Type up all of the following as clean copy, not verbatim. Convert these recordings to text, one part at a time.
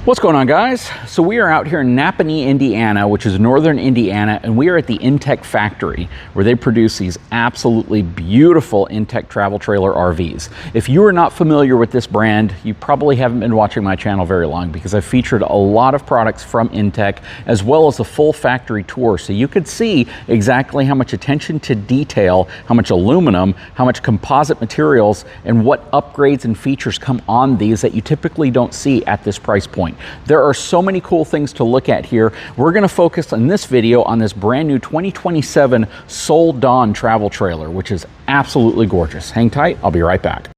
What's going on, guys? So we are out here in Napanee, Indiana, which is northern Indiana, and we are at the inTech factory where they produce these absolutely beautiful inTech travel trailer RVs. If you are not familiar with this brand, you probably haven't been watching my channel very long because I've featured a lot of products from inTech as well as a full factory tour, so you could see exactly how much attention to detail, how much aluminum, how much composite materials, and what upgrades and features come on these that you typically don't see at this price point. There are so many cool things to look at here. We're going to focus in this video on this brand new 2027 Soul Dawn travel trailer, which is absolutely gorgeous. Hang tight, I'll be right back.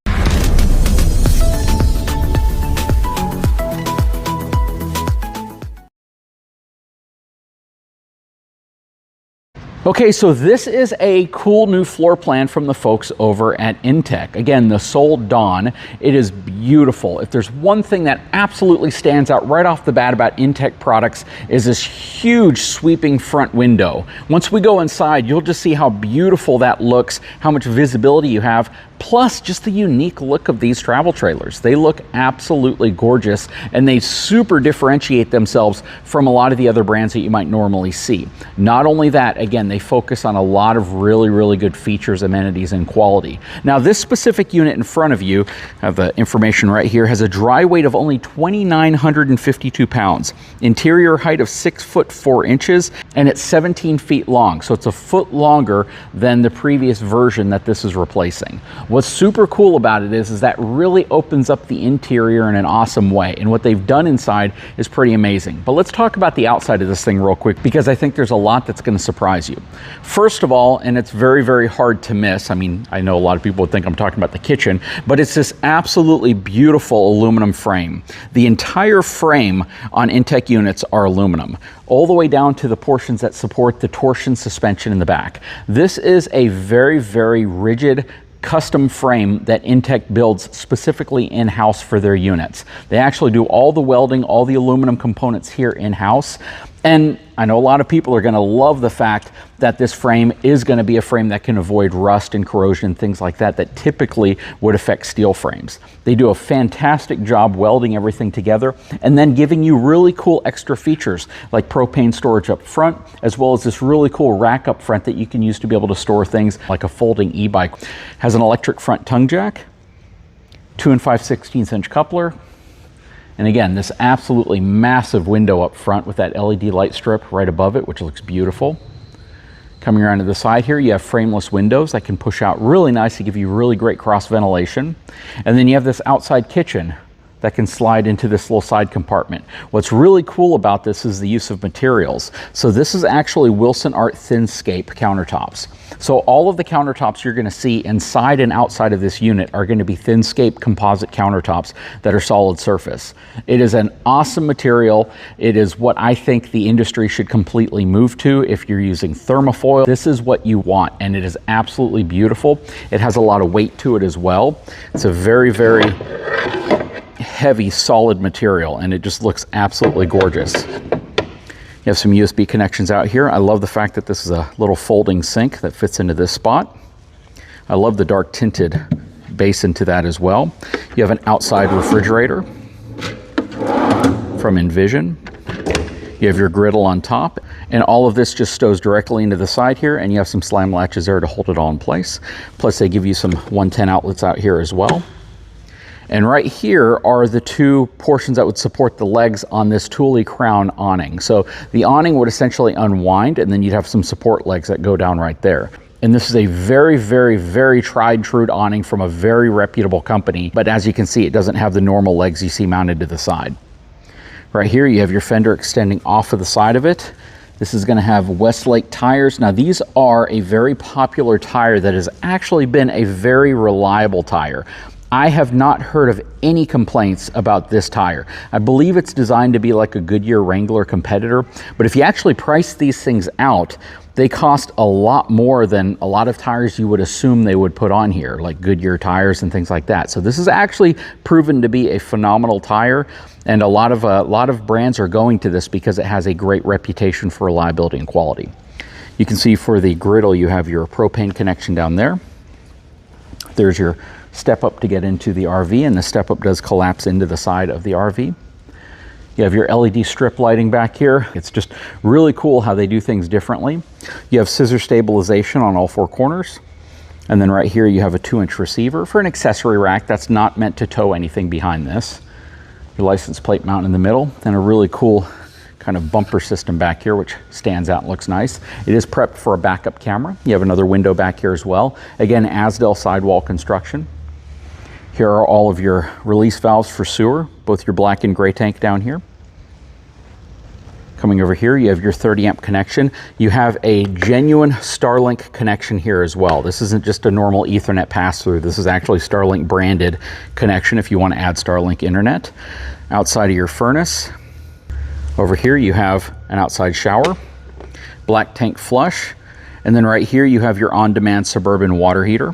Okay, so this is a cool new floor plan from the folks over at inTech. Again, the Soul Dawn. It is beautiful. If there's one thing that absolutely stands out right off the bat about inTech products is this huge sweeping front window. Once we go inside, you'll just see how beautiful that looks, how much visibility you have, plus just the unique look of these travel trailers. They look absolutely gorgeous, and they super differentiate themselves from a lot of the other brands that you might normally see. Not only that, again, they focus on a lot of really good features, amenities, and quality. Now, this specific unit in front of you, I have the information right here, has a dry weight of only 2,952 pounds, interior height of 6'4", and it's 17 feet long, so it's a foot longer than the previous version that this is replacing. What's super cool about it is that really opens up the interior in an awesome way, and what they've done inside is pretty amazing. But let's talk about the outside of this thing real quick, because I think there's a lot that's going to surprise you. First of all, and it's very hard to miss, I mean, I know a lot of people would think I'm talking about the kitchen, but it's this absolutely beautiful aluminum frame. The entire frame on inTech units are aluminum, all the way down to the portions that support the torsion suspension in the back. This is a very rigid custom frame that inTech builds specifically in-house for their units. They actually do all the welding, all the aluminum components here in-house. And I know a lot of people are going to love the fact that this frame is going to be a frame that can avoid rust and corrosion and things like that typically would affect steel frames. They do a fantastic job welding everything together and then giving you really cool extra features like propane storage up front, as well as this really cool rack up front that you can use to be able to store things like a folding e-bike. Has an electric front tongue jack, 2 5/16" coupler, and again, this absolutely massive window up front with that LED light strip right above it, which looks beautiful. Coming around to the side here, you have frameless windows that can push out really nice to give you really great cross ventilation. And then you have this outside kitchen that can slide into this little side compartment. What's really cool about this is the use of materials. So this is actually Wilson Art Thinscape countertops. So all of the countertops you're gonna see inside and outside of this unit are gonna be Thinscape composite countertops that are solid surface. It is an awesome material. It is what I think the industry should completely move to. If you're using thermofoil, this is what you want, and it is absolutely beautiful. It has a lot of weight to it as well. It's a very heavy, solid material, and it just looks absolutely gorgeous. You have some USB connections out here. I love the fact that this is a little folding sink that fits into this spot. I love the dark tinted basin to that as well. You have an outside refrigerator from Envision. You have your griddle on top, and all of this just stows directly into the side here, and you have some slam latches there to hold it all in place. Plus they give you some 110 outlets out here as well. And right here are the two portions that would support the legs on this Thule crown awning. So the awning would essentially unwind, and then you'd have some support legs that go down right there. And this is a very tried and true awning from a very reputable company. But as you can see, it doesn't have the normal legs you see mounted to the side. Right here, you have your fender extending off of the side of it. This is going to have Westlake tires. Now, these are a very popular tire that has actually been a very reliable tire. I have not heard of any complaints about this tire. I believe it's designed to be like a Goodyear Wrangler competitor, but if you actually price these things out, they cost a lot more than a lot of tires you would assume they would put on here, like Goodyear tires and things like that. So this is actually proven to be a phenomenal tire, and a lot of brands are going to this because it has a great reputation for reliability and quality. You can see for the griddle, you have your propane connection down there. There's your step up to get into the RV, and the step up does collapse into the side of the RV. You have your LED strip lighting back here. It's just really cool how they do things differently. You have scissor stabilization on all 4 corners. And then right here you have a 2-inch receiver for an accessory rack that's not meant to tow anything behind this. Your license plate mount in the middle, and a really cool kind of bumper system back here, which stands out and looks nice. It is prepped for a backup camera. You have another window back here as well. Again, Asdel sidewall construction. Here are all of your release valves for sewer, both your black and gray tank down here. Coming over here, you have your 30 amp connection. You have a genuine Starlink connection here as well. This isn't just a normal Ethernet pass-through. This is actually Starlink branded connection if you want to add Starlink internet. Outside of your furnace, over here you have an outside shower, black tank flush, and then right here you have your on-demand Suburban water heater.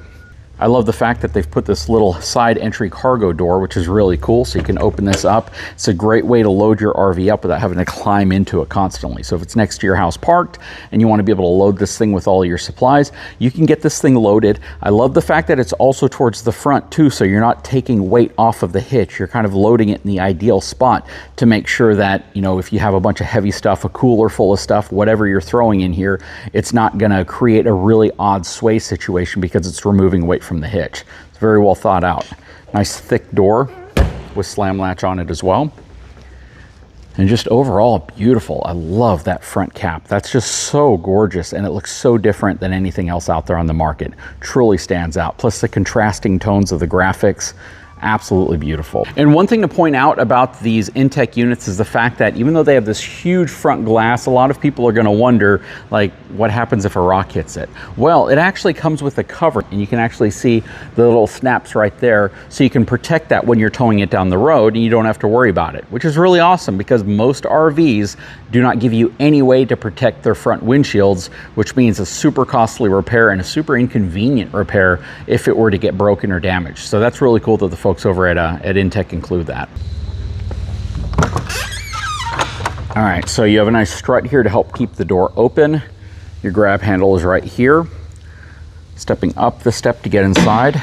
I love the fact that they've put this little side entry cargo door, which is really cool, so you can open this up. It's a great way to load your RV up without having to climb into it constantly. So if it's next to your house parked and you want to be able to load this thing with all your supplies, you can get this thing loaded. I love the fact that it's also towards the front too, so you're not taking weight off of the hitch. You're kind of loading it in the ideal spot to make sure that, you know, if you have a bunch of heavy stuff, a cooler full of stuff, whatever you're throwing in here, it's not going to create a really odd sway situation because it's removing weight from the hitch. It's very well thought out. Nice thick door with slam latch on it as well. And just overall beautiful. I love that front cap. That's just so gorgeous, and it looks so different than anything else out there on the market. Truly stands out. Plus the contrasting tones of the graphics. Absolutely beautiful. And one thing to point out about these inTech units is the fact that even though they have this huge front glass, a lot of people are going to wonder, like, what happens if a rock hits it? Well, it actually comes with a cover, and you can actually see the little snaps right there, so you can protect that when you're towing it down the road, and you don't have to worry about it, which is really awesome because most RVs do not give you any way to protect their front windshields, which means a super costly repair and a super inconvenient repair if it were to get broken or damaged. So that's really cool that the folks over at inTech include that. All right, so you have a nice strut here to help keep the door open. Your grab handle is right here. Stepping up the step to get inside.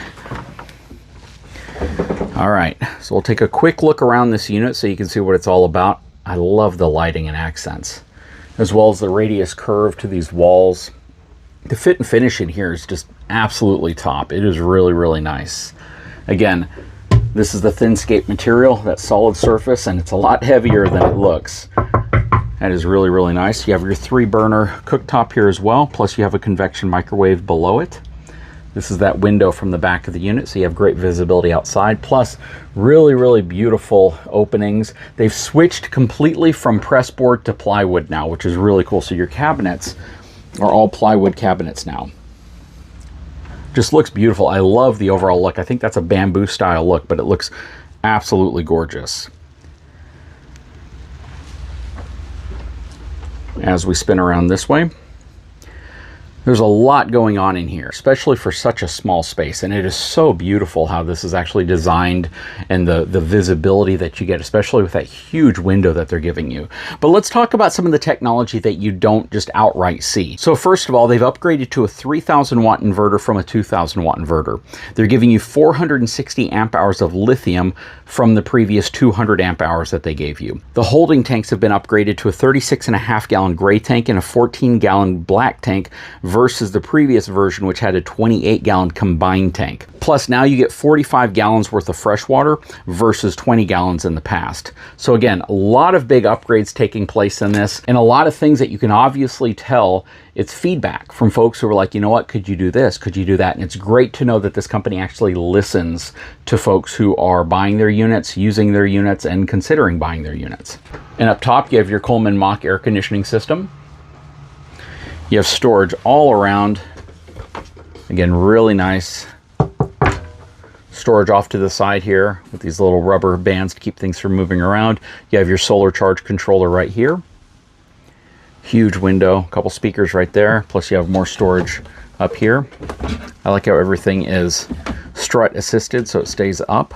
All right, so we'll take a quick look around this unit so you can see what it's all about. I love the lighting and accents, as well as the radius curve to these walls. The fit and finish in here is just absolutely top. It is really, really nice. Again, this is the ThinScape material, that solid surface, and it's a lot heavier than it looks. That is really, really nice. You have your 3-burner cooktop here as well, plus you have a convection microwave below it. This is that window from the back of the unit, so you have great visibility outside, plus really, really beautiful openings. They've switched completely from pressboard to plywood now, which is really cool. So your cabinets are all plywood cabinets now. Just looks beautiful. I love the overall look. I think that's a bamboo style look, but it looks absolutely gorgeous. As we spin around this way, there's a lot going on in here, especially for such a small space, and it is so beautiful how this is actually designed and the visibility that you get, especially with that huge window that they're giving you. But let's talk about some of the technology that you don't just outright see. So first of all, they've upgraded to a 3,000 watt inverter from a 2,000 watt inverter. They're giving you 460 amp hours of lithium from the previous 200 amp hours that they gave you. The holding tanks have been upgraded to a 36.5 gallon gray tank and a 14 gallon black tank versus the previous version, which had a 28 gallon combined tank. Plus now you get 45 gallons worth of fresh water versus 20 gallons in the past. So again, a lot of big upgrades taking place in this, and a lot of things that you can obviously tell it's feedback from folks who are like, you know what, could you do this? Could you do that? And it's great to know that this company actually listens to folks who are buying their units, using their units, and considering buying their units. And up top, you have your Coleman Mach air conditioning system. You have storage all around. Again, really nice. Storage off to the side here with these little rubber bands to keep things from moving around. You have your solar charge controller right here. Huge window, a couple speakers right there, plus you have more storage up here. I like how everything is strut assisted, so it stays up.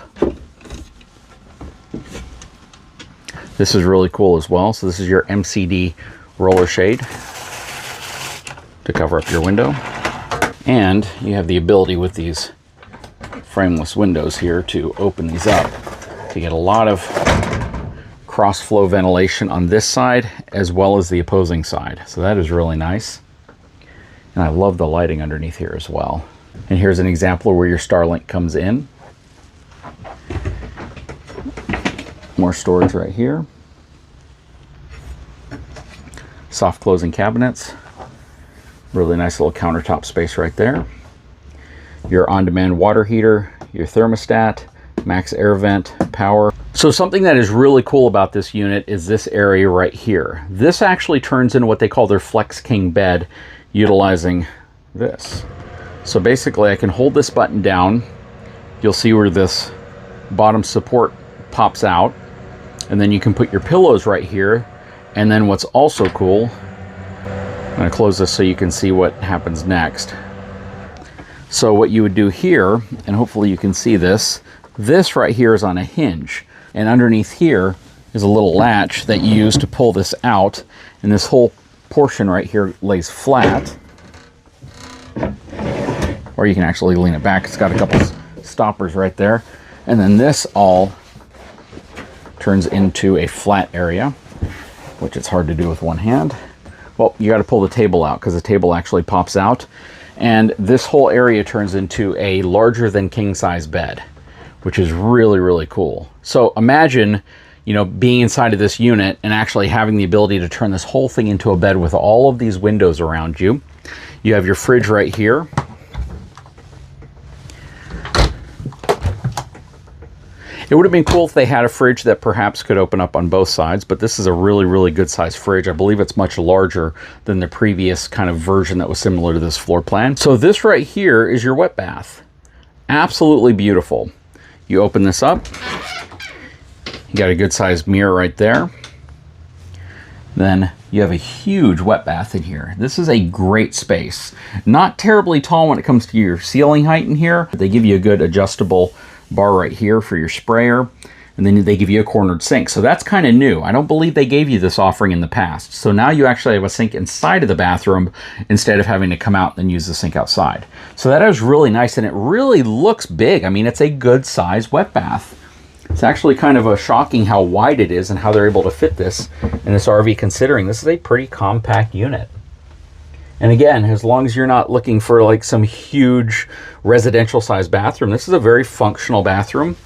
This is really cool as well. So this is your MCD roller shade to cover up your window. And you have the ability with these frameless windows here to open these up to get a lot of cross flow ventilation on this side as well as the opposing side. So that is really nice. And I love the lighting underneath here as well. And here's an example of where your Starlink comes in. More storage right here. Soft closing cabinets. Really nice little countertop space right there. Your on-demand water heater, your thermostat, max air vent, power. So something that is really cool about this unit is this area right here. This actually turns into what they call their Flex King bed, utilizing this. So basically I can hold this button down. You'll see where this bottom support pops out, and then you can put your pillows right here. And then what's also cool, I'm going to close this so you can see what happens next. So what you would do here, and hopefully you can see this right here is on a hinge, and underneath here is a little latch that you use to pull this out, and this whole portion right here lays flat, or you can actually lean it back. It's got a couple stoppers right there, and then this all turns into a flat area, which it's hard to do with one hand. Well, you got to pull the table out because the table actually pops out, and this whole area turns into a larger than king size bed, which is really, really cool. So imagine, you know, being inside of this unit and actually having the ability to turn this whole thing into a bed with all of these windows around you. You have your fridge right here. It would have been cool if they had a fridge that perhaps could open up on both sides, but this is a really, really good size fridge. I believe it's much larger than the previous kind of version that was similar to this floor plan. So this right here is your wet bath. Absolutely beautiful. You open this up, you got a good sized mirror right there. Then you have a huge wet bath in here. This is a great space. Not terribly tall when it comes to your ceiling height in here. They give you a good adjustable bar right here for your sprayer, and then they give you a cornered sink. So that's kind of new. I don't believe they gave you this offering in the past. So now you actually have a sink inside of the bathroom instead of having to come out and use the sink outside. So that is really nice, and it really looks big. I mean, it's a good size wet bath. It's actually kind of shocking how wide it is and how they're able to fit this in this RV, considering this is a pretty compact unit. And again, as long as you're not looking for like some huge residential size bathroom, this is a very functional bathroom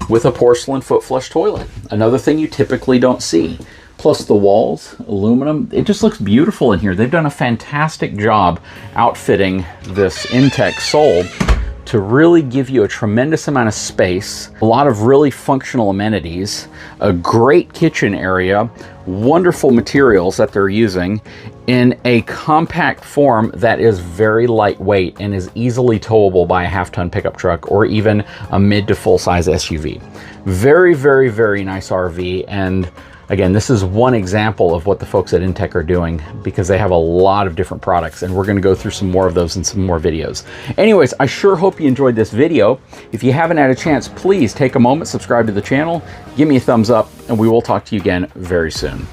with a porcelain foot flush toilet. Another thing you typically don't see. Plus the walls, aluminum. It just looks beautiful in here. They've done a fantastic job outfitting this inTech sole to really give you a tremendous amount of space, a lot of really functional amenities, a great kitchen area, wonderful materials that they're using in a compact form that is very lightweight and is easily towable by a half-ton pickup truck or even a mid to full-size SUV. Very, very, very nice RV. And again, this is one example of what the folks at inTech are doing, because they have a lot of different products, and we're going to go through some more of those in some more videos. Anyways, I sure hope you enjoyed this video. If you haven't had a chance, please take a moment, subscribe to the channel, give me a thumbs up, and we will talk to you again very soon.